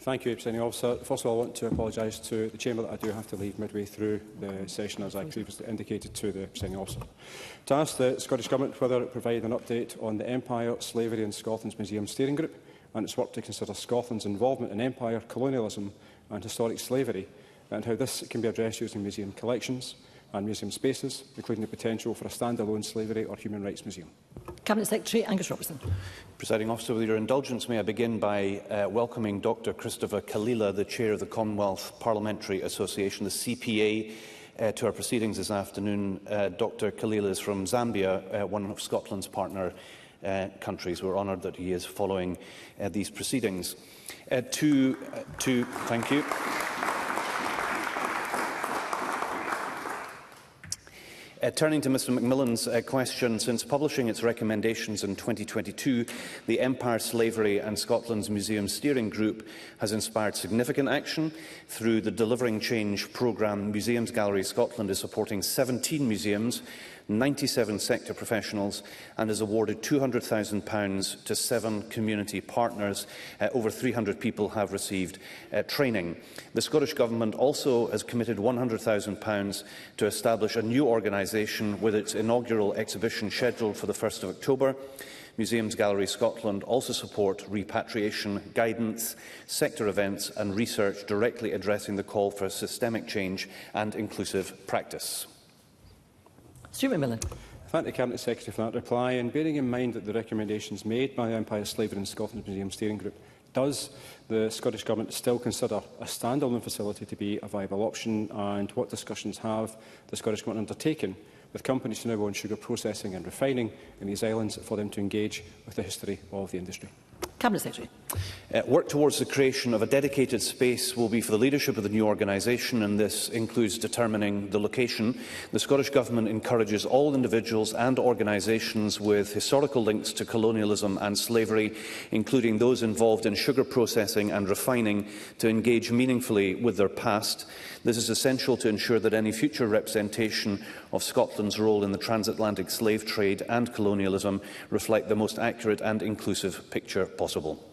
Thank you, Presiding Officer. First of all, I want to apologise to the Chamber that I do have to leave midway through the session, as I previously indicated to the Presiding Officer. To ask the Scottish Government whether it provide an update on the Empire, Slavery and Scotland's Museum Steering Group and its work to consider Scotland's involvement in empire, colonialism and historic slavery, and how this can be addressed using museum collections and museum spaces, including the potential for a standalone slavery or human rights museum. Cabinet Secretary Angus Robertson. Presiding Officer, with your indulgence, may I begin by welcoming Dr Christopher Kalila, the Chair of the Commonwealth Parliamentary Association, the CPA, to our proceedings this afternoon. Dr Kalila is from Zambia, one of Scotland's partner countries. We're honoured that he is following these proceedings. Thank you. Turning to Mr Macmillan's question, since publishing its recommendations in 2022, the Empire, Slavery and Scotland's Museum Steering Group has inspired significant action. Through the Delivering Change programme, Museums Galleries Scotland is supporting 17 museums, 97 sector professionals and has awarded £200,000 to 7 community partners. Over 300 people have received training. The Scottish Government also has committed £100,000 to establish a new organisation with its inaugural exhibition scheduled for the 1st of October. Museums Galleries Scotland also support repatriation, guidance, sector events and research directly addressing the call for systemic change and inclusive practice. Stuart Macmillan. Thank the Cabinet Secretary for that reply. And bearing in mind that the recommendations made by the Empire, Slavery and Scotland's Museum Steering Group, does the Scottish Government still consider a standalone facility to be a viable option, and what discussions have the Scottish Government undertaken with companies to now own sugar processing and refining in these islands for them to engage with the history of the industry? Cabinet Secretary. Work towards the creation of a dedicated space will be for the leadership of the new organisation, and this includes determining the location. The Scottish Government encourages all individuals and organisations with historical links to colonialism and slavery, including those involved in sugar processing and refining, to engage meaningfully with their past. This is essential to ensure that any future representation of Scotland's role in the transatlantic slave trade and colonialism reflect the most accurate and inclusive picture possible.